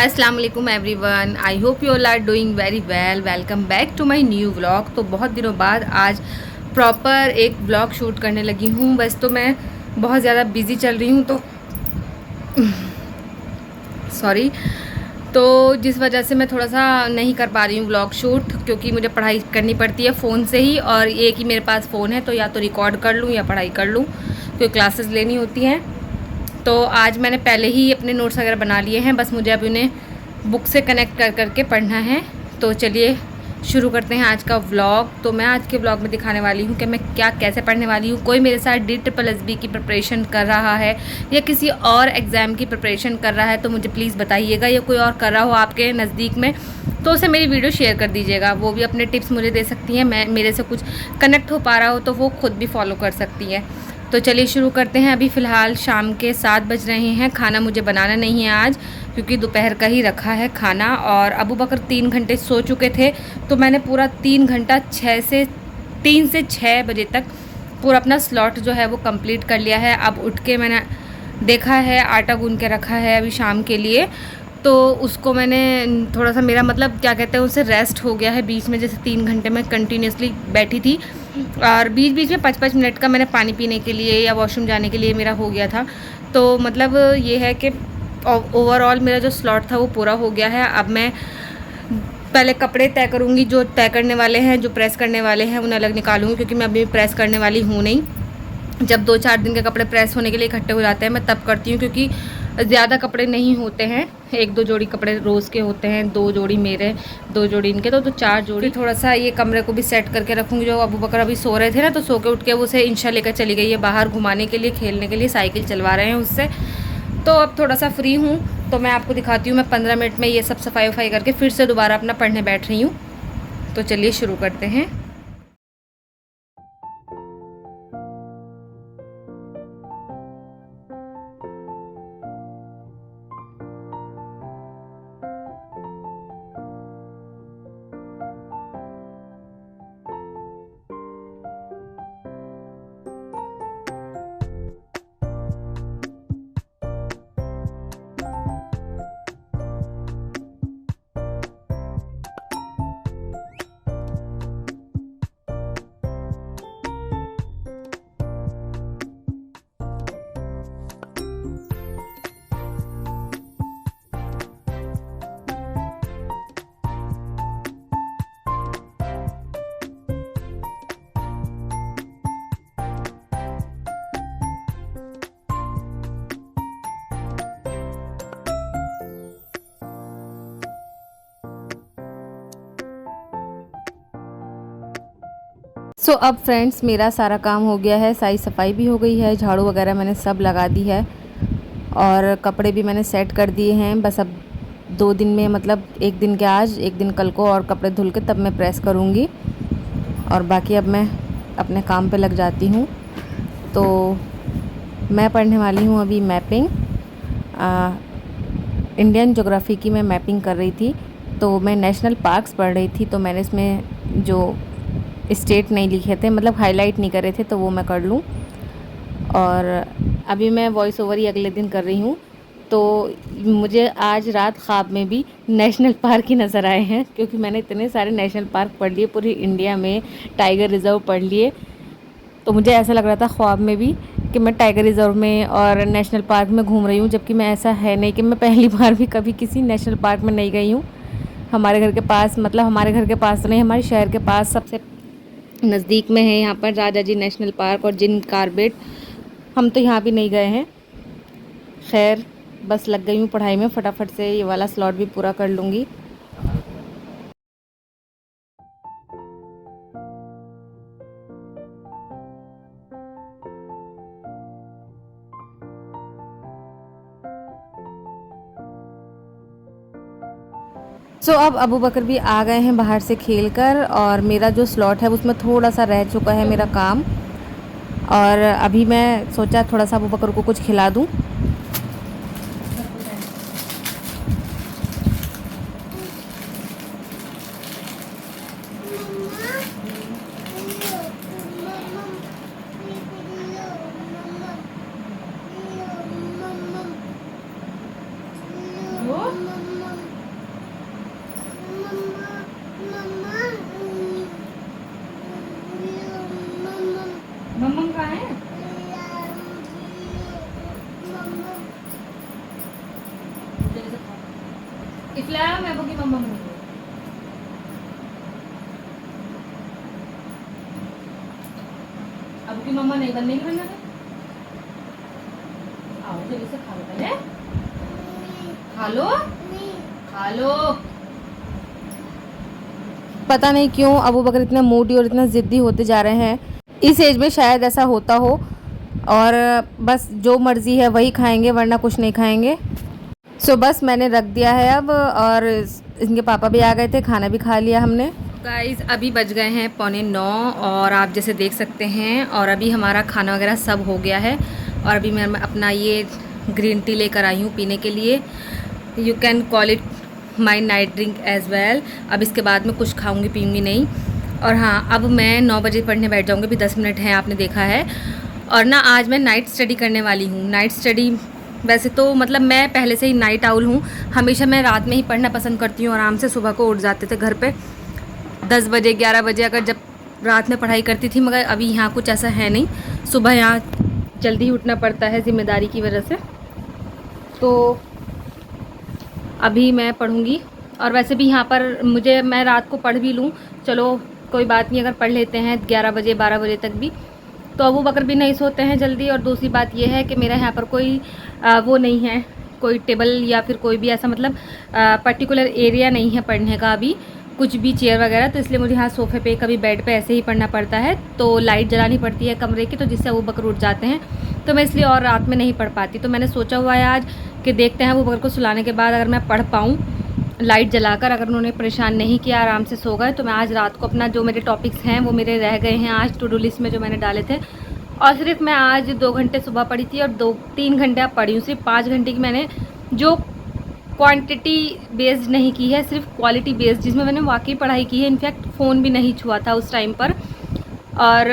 अस्सलाम वालेकुम everyone, I hope you all are doing very well. Welcome back to my new vlog. तो बहुत दिनों बाद आज प्रॉपर एक व्लॉग शूट करने लगी हूँ। बस तो मैं बहुत ज़्यादा बिज़ी चल रही हूँ, तो सॉरी। तो जिस वजह से मैं थोड़ा सा नहीं कर पा रही हूँ व्लॉग शूट, क्योंकि मुझे पढ़ाई करनी पड़ती है फ़ोन से ही, और एक ही मेरे पास फ़ोन है, तो या तो रिकॉर्ड कर लूँ या पढ़ाई कर लूँ, क्योंकि क्लासेस लेनी होती हैं। तो आज मैंने पहले ही अपने नोट्स वगैरह बना लिए हैं, बस मुझे अभी उन्हें बुक से कनेक्ट कर करके पढ़ना है। तो चलिए शुरू करते हैं आज का व्लॉग। तो मैं आज के व्लॉग में दिखाने वाली हूँ कि मैं क्या कैसे पढ़ने वाली हूँ। कोई मेरे साथ DSSB की प्रिपरेशन कर रहा है या किसी और एग्ज़ाम की प्रिपरेशन कर रहा है तो मुझे प्लीज़ बताइएगा, या कोई और कर रहा हो आपके नज़दीक में तो उसे मेरी वीडियो शेयर कर दीजिएगा। वो भी अपने टिप्स मुझे दे सकती हैं, मैं मेरे से कुछ कनेक्ट हो पा रहा हो तो वो खुद भी फॉलो कर सकती है। तो चलिए शुरू करते हैं। अभी फ़िलहाल शाम के 7 बज रहे हैं। खाना मुझे बनाना नहीं है आज, क्योंकि दोपहर का ही रखा है खाना। और अबू बकर 3 घंटे सो चुके थे, तो मैंने पूरा 3 घंटा 3 से 6 बजे तक पूरा अपना स्लॉट जो है वो कंप्लीट कर लिया है। अब उठ के मैंने देखा है, आटा गूँध के रखा है अभी शाम के लिए, तो उसको मैंने थोड़ा सा, मेरा मतलब क्या कहते हैं, उसे रेस्ट हो गया है बीच में। जैसे 3 घंटे में कंटिन्यूसली बैठी थी, और बीच बीच में 5-5 मिनट का मैंने पानी पीने के लिए या वॉशरूम जाने के लिए मेरा हो गया था। तो मतलब ये है कि ओवरऑल मेरा जो स्लॉट था वो पूरा हो गया है। अब मैं पहले कपड़े तय करूँगी, जो तय करने वाले हैं, जो प्रेस करने वाले हैं उन्हें अलग निकालूंगी, क्योंकि मैं अभी प्रेस करने वाली हूँ नहीं। जब 2-4 दिन के कपड़े प्रेस होने के लिए इकट्ठे हो जाते हैं मैं तब करती हूँ, क्योंकि ज़्यादा कपड़े नहीं होते हैं। 1-2 जोड़ी कपड़े रोज़ के होते हैं, 2 जोड़ी मेरे, 2 जोड़ी इनके, तो 4 जोड़ी। थोड़ा सा ये कमरे को भी सेट करके रखूँगी। जो अबू बकर अभी सो रहे थे ना, तो सो के उठ के वो उसे इंशा लेकर चली गई है बाहर घुमाने के लिए, खेलने के लिए, साइकिल चलवा रहे हैं उससे। तो अब थोड़ा सा फ्री हूँ, तो मैं आपको दिखाती हूँ। मैं 15 मिनट में ये सब सफाई वफाई करके फिर से दोबारा अपना पढ़ने बैठ रही हूँ। तो चलिए शुरू करते हैं। सो अब फ्रेंड्स मेरा सारा काम हो गया है, सारी सफाई भी हो गई है, झाड़ू वगैरह मैंने सब लगा दी है, और कपड़े भी मैंने सेट कर दिए हैं। बस अब 2 दिन में, मतलब एक दिन के आज, एक दिन कल को, और कपड़े धुल के तब मैं प्रेस करूँगी। और बाकी अब मैं अपने काम पे लग जाती हूँ। तो मैं पढ़ने वाली हूँ अभी मैपिंग, इंडियन ज्योग्राफी की मैं मैपिंग कर रही थी। तो मैं नेशनल पार्क्स पढ़ रही थी, तो मैंने इसमें जो स्टेट नहीं लिखे थे, मतलब हाईलाइट नहीं करे थे, तो वो मैं कर लूँ। और अभी मैं वॉइस ओवर ही अगले दिन कर रही हूँ। तो मुझे आज रात ख्वाब में भी नेशनल पार्क ही नज़र आए हैं, क्योंकि मैंने इतने सारे नेशनल पार्क पढ़ लिए, पूरी इंडिया में टाइगर रिज़र्व पढ़ लिए। तो मुझे ऐसा लग रहा था ख्वाब में भी कि मैं टाइगर रिज़र्व में और नेशनल पार्क में घूम रही हूँ, जबकि मैं, ऐसा है नहीं कि मैं पहली बार भी कभी किसी नेशनल पार्क में नहीं गई हूँ। हमारे घर के पास, मतलब हमारे घर के पास तो नहीं, हमारे शहर के पास सबसे नज़दीक में है यहाँ पर राजा जी नेशनल पार्क और जिन कार्बेट। हम तो यहाँ भी नहीं गए हैं। खैर, बस लग गई हूँ पढ़ाई में, फटाफट से ये वाला स्लॉट भी पूरा कर लूँगी। अब अबू बकर भी आ गए हैं बाहर से खेल कर, और मेरा जो स्लॉट है उसमें थोड़ा सा रह चुका है मेरा काम। और अभी मैं सोचा थोड़ा सा अबू बकर को कुछ खिला दूँ। इसलिए मैं अबू की मम्मा हूँ। अबू की मम्मा नहीं बनने की बनना है। आओ जल्दी से खा लो, पहले खा लो, खा लो। पता नहीं क्यों अबू बकर इतना मूडी और इतना ज़िद्दी होते जा रहे हैं। इस एज में शायद ऐसा होता हो, और बस जो मर्ज़ी है वही खाएंगे, वरना कुछ नहीं खाएंगे। सो बस मैंने रख दिया है अब, और इनके पापा भी आ गए थे, खाना भी खा लिया हमने। गाइस अभी बज गए हैं 8:45, और आप जैसे देख सकते हैं, और अभी हमारा खाना वगैरह सब हो गया है। और अभी मैं अपना ये ग्रीन टी लेकर आई हूँ पीने के लिए। You can call it my night drink as well. अब इसके बाद में कुछ खाऊंगी पीऊँगी नहीं। और हाँ, अब मैं 9 बजे पढ़ने बैठ जाऊँगी, अभी 10 मिनट हैं, आपने देखा है। और ना आज मैं नाइट स्टडी करने वाली हूँ। नाइट स्टडी वैसे तो मतलब मैं पहले से ही नाइट आउल हूँ, हमेशा मैं रात में ही पढ़ना पसंद करती हूँ। आराम से सुबह को उठ जाते थे घर पे 10 बजे 11 बजे, अगर जब रात में पढ़ाई करती थी। मगर अभी यहाँ कुछ ऐसा है नहीं, सुबह यहाँ जल्दी ही उठना पड़ता है ज़िम्मेदारी की वजह से। तो अभी मैं पढ़ूँगी। और वैसे भी यहाँ पर मैं रात को पढ़ भी लूँ, चलो कोई बात नहीं, अगर पढ़ लेते हैं 11 बजे 12 बजे तक भी, तो अबू बकर भी नहीं सोते हैं जल्दी। और दूसरी बात यह है कि मेरा यहाँ पर कोई वो नहीं है, कोई टेबल या फिर कोई भी ऐसा मतलब पर्टिकुलर एरिया नहीं है पढ़ने का अभी, कुछ भी चेयर वगैरह। तो इसलिए मुझे यहाँ सोफ़े पे कभी बेड पे ऐसे ही पढ़ना पड़ता है। तो लाइट जलानी पड़ती है कमरे की, तो जिससे अबू बकर उठ जाते हैं, तो मैं इसलिए और रात में नहीं पढ़ पाती। तो मैंने सोचा हुआ है आज कि देखते हैं अबू बकर को सुलाने के बाद अगर मैं पढ़ पाऊँ लाइट जलाकर, अगर उन्होंने परेशान नहीं किया, आराम से सो गए, तो मैं आज रात को अपना जो मेरे टॉपिक्स हैं वो मेरे रह गए हैं आज टू डू लिस्ट में जो मैंने डाले थे। और सिर्फ मैं आज 2 घंटे सुबह पढ़ी थी, और 3 घंटे अब पढ़ी हूँ। सिर्फ 5 घंटे की मैंने जो क्वांटिटी बेस्ड नहीं की है, सिर्फ क्वालिटी बेस्ड, जिसमें मैंने वाकई पढ़ाई की है। इनफैक्ट फ़ोन भी नहीं छुआ था उस टाइम पर। और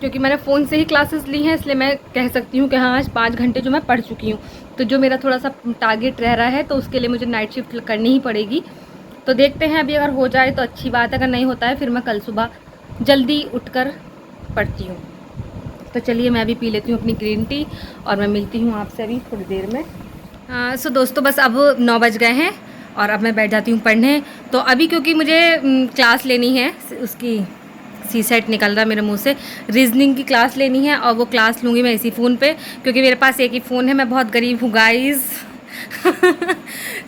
क्योंकि मैंने फ़ोन से ही क्लासेस ली हैं, इसलिए मैं कह सकती हूँ कि हाँ आज 5 घंटे जो मैं पढ़ चुकी हूँ। तो जो मेरा थोड़ा सा टारगेट रह रहा है, तो उसके लिए मुझे नाइट शिफ्ट करनी ही पड़ेगी। तो देखते हैं, अभी अगर हो जाए तो अच्छी बात है, अगर नहीं होता है फिर मैं कल सुबह जल्दी उठकर पढ़ती हूँ। तो चलिए मैं अभी पी लेती हूँ अपनी ग्रीन टी, और मैं मिलती हूँ आपसे अभी थोड़ी देर में। सो दोस्तों बस अब 9 बज गए हैं, और अब मैं बैठ जाती हूँ पढ़ने। तो अभी क्योंकि मुझे क्लास लेनी है, उसकी सी सेट निकल रहा है मेरे मुंह से, रीजनिंग की क्लास लेनी है, और वो क्लास लूँगी मैं इसी फ़ोन पे, क्योंकि मेरे पास एक ही फ़ोन है। मैं बहुत गरीब हूँ गाइज़।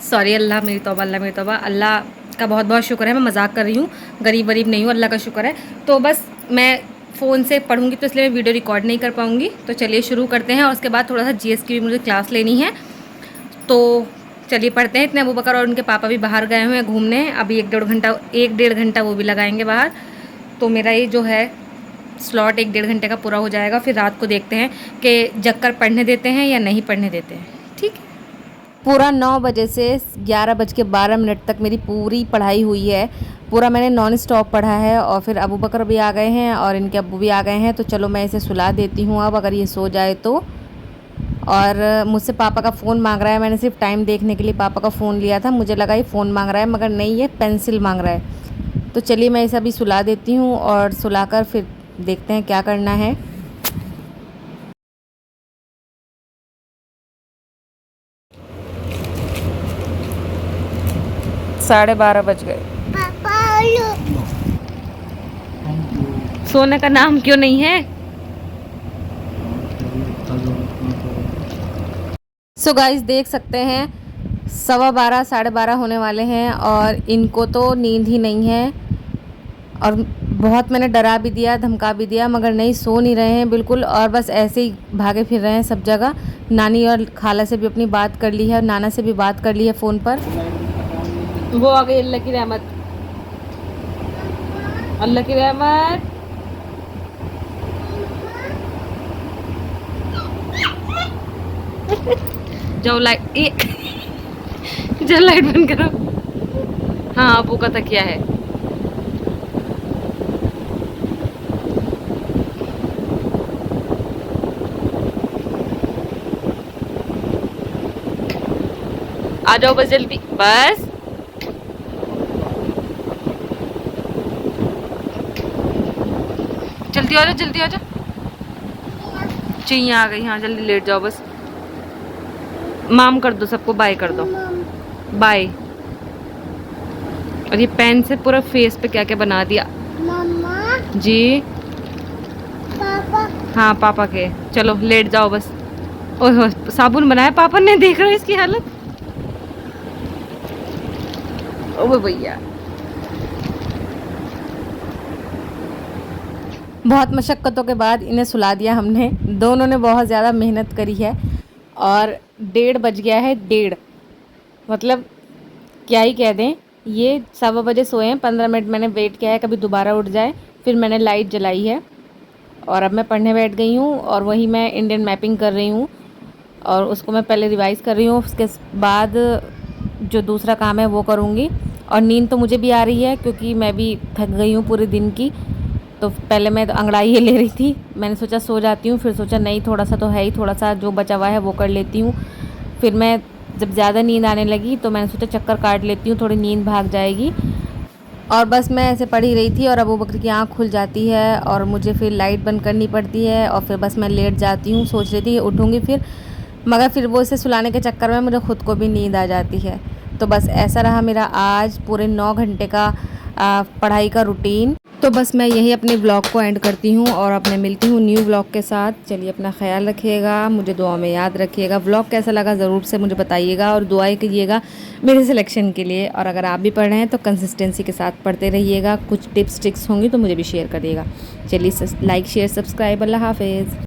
सॉरी, अल्लाह मेरी तौबा, अल्लाह मेरी तौबा। अल्लाह का बहुत बहुत शुक्र है, मैं मजाक कर रही हूँ, गरीब वरीब नहीं हूँ, अल्लाह का शुक्र है। तो बस मैं फ़ोन से पढ़ूँगी, तो इसलिए मैं वीडियो रिकॉर्ड नहीं कर पाऊँगी। तो चलिए शुरू करते हैं, और उसके बाद थोड़ा सा जीएस की भी मुझे क्लास लेनी है। तो चलिए पढ़ते हैं। इतने अबू बकर और उनके पापा भी बाहर गए हुए हैं घूमने, अभी 1 डेढ़ घंटा वो भी लगाएंगे बाहर। तो मेरा ये जो है स्लॉट 1 डेढ़ घंटे का पूरा हो जाएगा। फिर रात को देखते हैं कि जग कर पढ़ने देते हैं या नहीं पढ़ने देते हैं। ठीक है, पूरा 9 बजे से 11:12 तक मेरी पूरी पढ़ाई हुई है। पूरा मैंने नॉन स्टॉप पढ़ा है। और फिर अबू बकर भी आ गए हैं और इनके अब्बू भी आ गए हैं। तो चलो मैं इसे सुला देती हूँ अब, अगर ये सो जाए तो। और मुझसे पापा का फ़ोन मांग रहा है। मैंने सिर्फ टाइम देखने के लिए पापा का फ़ोन लिया था, मुझे लगा ये फ़ोन मांग रहा है, मगर नहीं, ये पेंसिल मांग रहा है। तो चलिए मैं इसे अभी सुला देती हूँ, और सुलाकर फिर देखते हैं क्या करना है। 12:30 बज गए। सोने का नाम क्यों नहीं है? सो गाइस देख सकते हैं 12:15 12:30 होने वाले हैं, और इनको तो नींद ही नहीं है। और बहुत मैंने डरा भी दिया, धमका भी दिया, मगर नहीं, सो नहीं रहे हैं बिल्कुल, और बस ऐसे ही भागे फिर रहे हैं सब जगह। नानी और खाला से भी अपनी बात कर ली है, नाना से भी बात कर ली है फ़ोन पर। वो आ गई, अल्लाह की रहमत, अल्लाह की रहमत। जाओ लाइट जाओ लाइट बंद करो। हाँ, अबू का तकिया है। आ जाओ बस जल्दी, बस। जल्दी आ जाओ, जल्दी आ जाओ। चाहिए आ गई, हाँ जल्दी लेट जाओ बस। माम कर दो सबको, बाय कर दो, बाय। और ये पेन से पूरा फेस पे क्या क्या बना दिया। मम्मा, जी पापा। हाँ पापा के। चलो लेट जाओ बस। ओह साबुन बनाया पापा ने, देख रहे हो इसकी हालत। ओ भैया बहुत मशक्क़तों के बाद इन्हें सुला दिया हमने। दोनों ने बहुत ज़्यादा मेहनत करी है और 1:30 बज गया है। 1:30 मतलब क्या ही कह दें। ये 1:15 बजे सोए हैं। 15 मिनट मैंने वेट किया है कभी दोबारा उठ जाए, फिर मैंने लाइट जलाई है और अब मैं पढ़ने बैठ गई हूँ। और वही मैं इंडियन मैपिंग कर रही हूँ और उसको मैं पहले रिवाइज़ कर रही हूँ, उसके बाद जो दूसरा काम है वो करूँगी। और नींद तो मुझे भी आ रही है क्योंकि मैं भी थक गई हूँ पूरे दिन की। तो पहले मैं तो अंगड़ाई ले रही थी, मैंने सोचा सो जाती हूँ, फिर सोचा नहीं थोड़ा सा तो है ही, थोड़ा सा जो बचा हुआ है वो कर लेती हूँ। फिर मैं जब ज़्यादा नींद आने लगी तो मैंने सोचा चक्कर काट लेती हूँ, थोड़ी नींद भाग जाएगी। और बस मैं ऐसे पढ़ ही रही थी और अबू बकर की आँख खुल जाती है और मुझे फिर लाइट बंद करनी पड़ती है और फिर बस मैं लेट जाती हूँ। सोच रही थी उठूँगी फिर, मगर फिर वो इसे सुलाने के चक्कर में मुझे ख़ुद को भी नींद आ जाती है। तो बस ऐसा रहा मेरा आज पूरे 9 घंटे का पढ़ाई का रूटीन। तो बस मैं यही अपने व्लॉग को एंड करती हूँ और अब मैं मिलती हूँ न्यू व्लॉग के साथ। चलिए अपना ख्याल रखिएगा, मुझे दुआ में याद रखिएगा। व्लॉग कैसा लगा ज़रूर से मुझे बताइएगा और दुआएं कीजिएगा मेरे सिलेक्शन के लिए। और अगर आप भी पढ़ रहे हैं तो कंसिस्टेंसी के साथ पढ़ते रहिएगा। कुछ टिप्स ट्रिक्स होंगी तो मुझे भी शेयर करिएगा। चलिए लाइक शेयर सब्सक्राइब। अल्लाह हाफिज़।